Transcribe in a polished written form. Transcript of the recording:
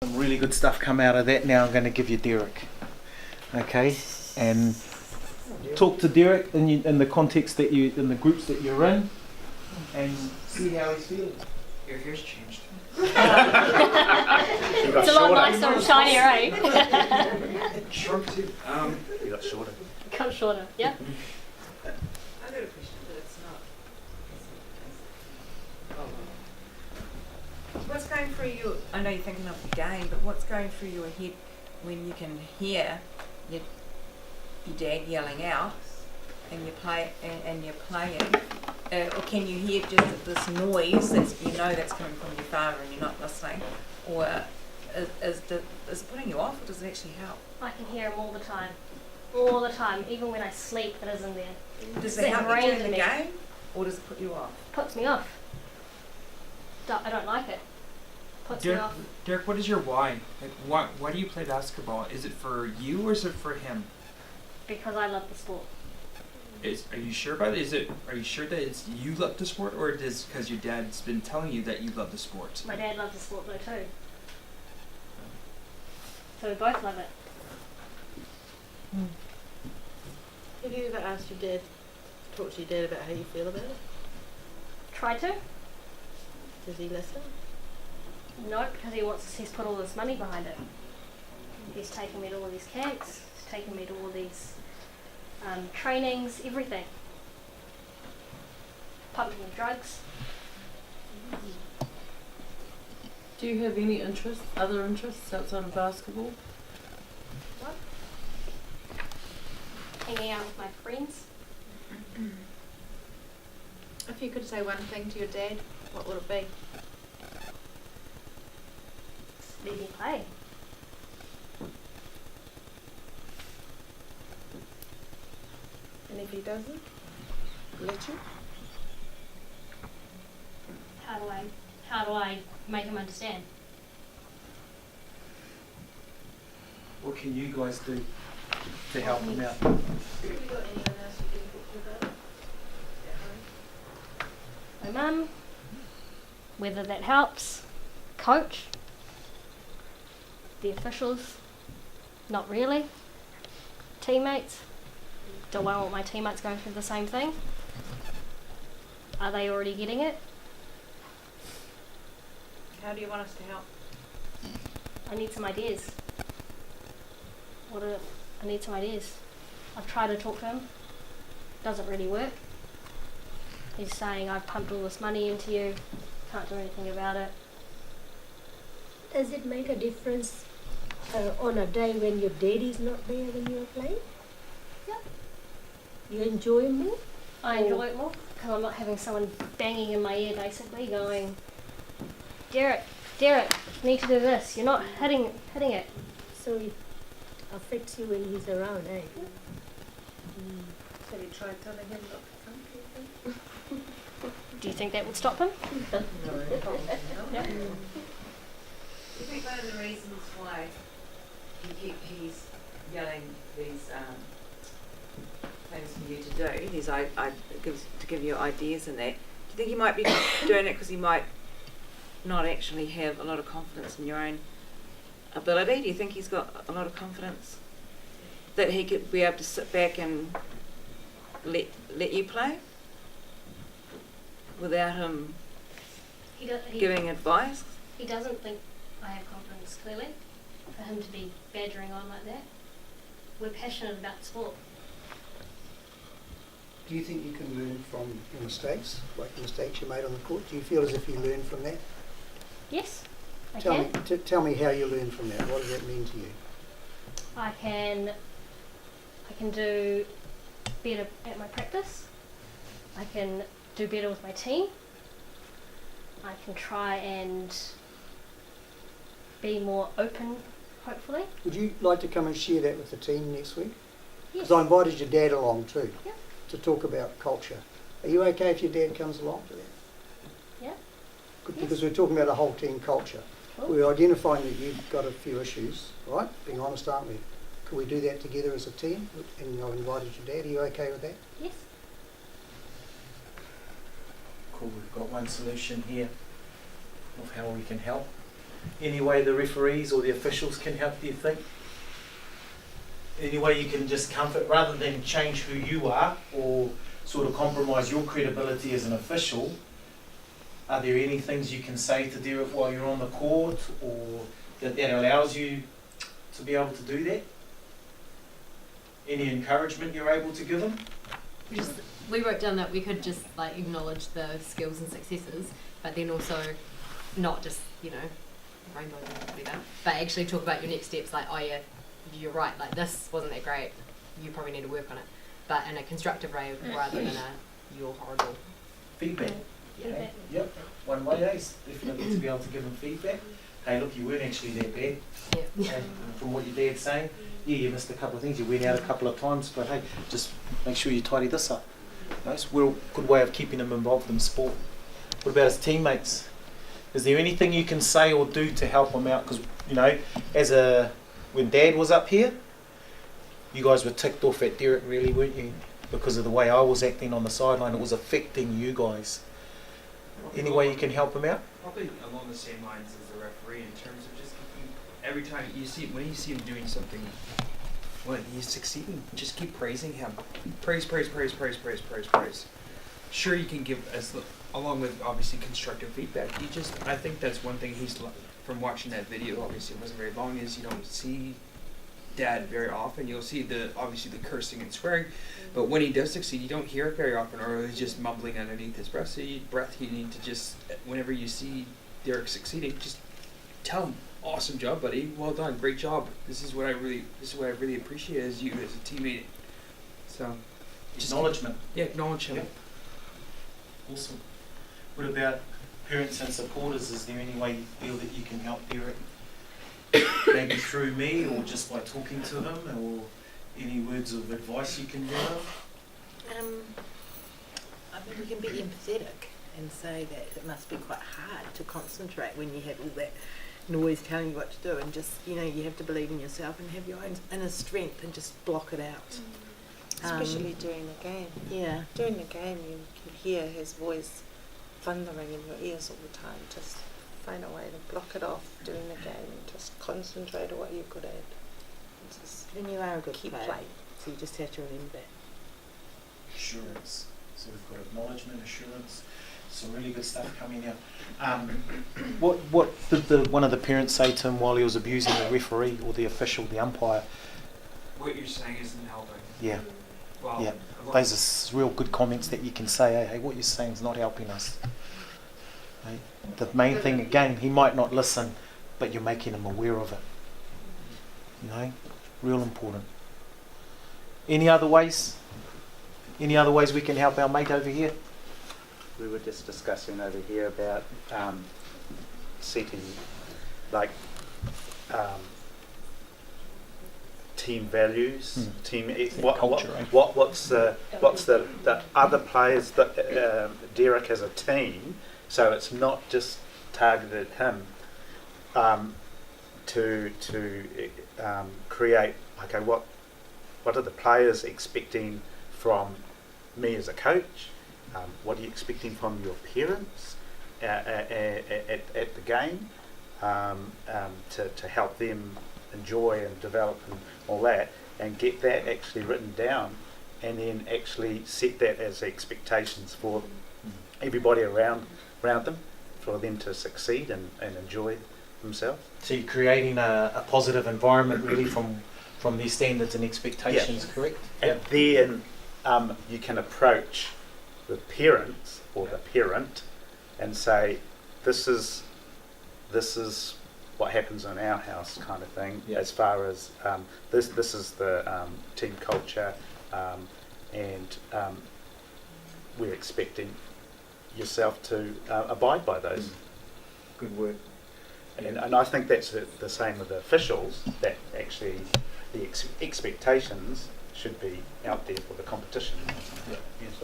Some really good stuff come out of that. Now I'm going to give you Derek. Okay? And talk to Derek in the context that you, in the groups that you're in, and see how he's feeling. Your hair's changed. It's a lot nicer and shinier, eh? Shrunk too. You got shorter. Cut shorter, yeah. I've got a question, but it's not. What's going through you? I know you're thinking of the game, but what's going through your head when you can hear your dad yelling out, and you're playing? Or can you hear just this noise that you know that's coming from your father and you're not listening? Or is it putting you off, or does it actually help? I can hear him all the time. All the time. Even when I sleep, it isn't there. Does It's it help you ingrained during in the me. game, or does it put you off? Puts me off. I don't like it. Puts me off. Derek, what is your why? Like, why do you play basketball? Is it for you or is it for him? Because I love the sport. Are you sure about it? Are you sure that it's you love the sport, or it is because your dad's been telling you that you love the sport? My dad loves the sport though too. So we both love it. Have you ever asked your dad, talk to your dad about how you feel about it? Try to? Does he listen? No, because he's put all this money behind it. He's taken me to all these camps, he's taken me to all these trainings, everything. Pumped me with drugs. Do you have any other interests outside of basketball? What? Hanging out with my friends. If you could say one thing to your dad, what would it be? Let me play. And if he doesn't, let you? How do I make him understand? What can you guys do to help him out? Have you got anyone else you can talk to about it? My mum, whether that helps, coach, the officials, not really, teammates, do I want my teammates going through the same thing? Are they already getting it? How do you want us to help? I need some ideas. I need some ideas. I've tried to talk to him, doesn't really work. He's saying, I've pumped all this money into you, can't do anything about it. Does it make a difference on a day when your daddy's not there when you're playing? Yeah. You enjoy it more? I enjoy it more because I'm not having someone banging in my ear basically going, Derek, you need to do this. You're not hitting it. So it affects you when he's around, eh? Have you tried telling him not to come, do you think? Do you think that would stop him? No, probably not. Yeah. Do you think one of the reasons why he's yelling these things for you to do, these to give you ideas and that, do you think he might be doing it because he might not actually have a lot of confidence in your own ability? Do you think he's got a lot of confidence that he could be able to sit back and let you play without him giving advice? He doesn't think I have confidence, clearly, for him to be badgering on like that. We're passionate about sport. Do you think you can learn from your mistakes, like the mistakes you made on the court? Do you feel as if you learn from that? Yes, I Tell can. me, tell me how you learn from that. What does that mean to you? I can do better at my practice. I can do better with my team. I can try and be more open, hopefully. Would you like to come and share that with the team next week? Yes. Because I invited your dad along too, Yeah. to talk about culture. Are you okay if your dad comes along to that? Yeah. Good, Yes. because we're talking about a whole team culture. Cool. We're identifying that you've got a few issues, right? Being honest, aren't we? Can we do that together as a team? And I've invited your dad. Are you okay with that? Yes. Cool, we've got one solution here of how we can help. Any way the referees or the officials can help, do you think? Any way you can just comfort, rather than change who you are or sort of compromise your credibility as an official, are there any things you can say to Derek while you're on the court, or that allows you to be able to do that? Any encouragement you're able to give him? We wrote down that we could just like acknowledge the skills and successes, but then also not just, you know, rainbow and whatever, but actually talk about your next steps, like, oh yeah, you're right, like this wasn't that great, you probably need to work on it, but in a constructive way rather than a you're horrible. Feedback. Yeah. Yep. One way, definitely to be able to give them feedback. Hey, look, you weren't actually that bad. Yeah. Hey, from what your dad's saying, yeah, you missed a couple of things. You went out a couple of times, but hey, just make sure you tidy this up. It's a real good way of keeping them involved in sport. What about his teammates? Is there anything you can say or do to help them out? Because, you know, when Dad was up here, you guys were ticked off at Derek, really, weren't you? Because of the way I was acting on the sideline, it was affecting you guys. Any way you can help him out? Probably along the same lines as the referee in terms of just keeping, every time when you see him doing something, when he's succeeding, just keep praising him. Praise, praise, praise, praise, praise, praise, praise. Sure, you can give along with obviously constructive feedback. I think that's one thing from watching that video. Obviously, it wasn't very long. Is you don't see Dad very often. You'll see obviously the cursing and swearing, but when he does succeed, you don't hear it very often, or he's just mumbling underneath his breath. So you need to just, whenever you see Derek succeeding, just tell him, awesome job, buddy, well done, great job. This is what I really appreciate as you as a teammate. So just Acknowledgement. Yeah, acknowledge him. Yep. Awesome. What about parents and supporters? Is there any way you feel that you can help Derek? Maybe through me, or just by talking to him, or any words of advice you can give him? I mean, we can be empathetic and say that it must be quite hard to concentrate when you have all that noise telling you what to do, and just, you know, you have to believe in yourself and have your own inner strength and just block it out. Especially during the game. Yeah. During the game, you can hear his voice thundering in your ears all the time. Just find a way to block it off during the game and just concentrate on what you're good at. And just Then you are a good keep player, playing. so you just have to remember that. Assurance. So we've got acknowledgement, assurance. Some really good stuff coming out. What did one of the parents say to him while he was abusing the referee or the official, the umpire? What you're saying isn't helping. Yeah. Well, Yeah. Those are real good comments that you can say, hey, what you're saying is not helping us. Right? The main thing, again, he might not listen, but you're making him aware of it. You know, real important. Any other ways? Any other ways we can help our mate over here? We were just discussing over here about setting, like, team values, team culture, eh? what's the other players that Derek as a team, so it's not just targeted him, to create, okay, what are the players expecting from me as a coach? What are you expecting from your parents at the game, to help them enjoy and develop and all that, and get that actually written down, and then actually set that as expectations for everybody around them, for them to succeed and enjoy themselves. So you're creating a positive environment really from their standards and expectations, correct? And then you can approach the parents or the parent and say, this is what happens in our house, kind of thing. Yeah. As far as this is the team culture, and we're expecting yourself to abide by those. Good work. And I think that's the same with the officials, that actually the expectations should be out there for the competition. Yeah. Yes.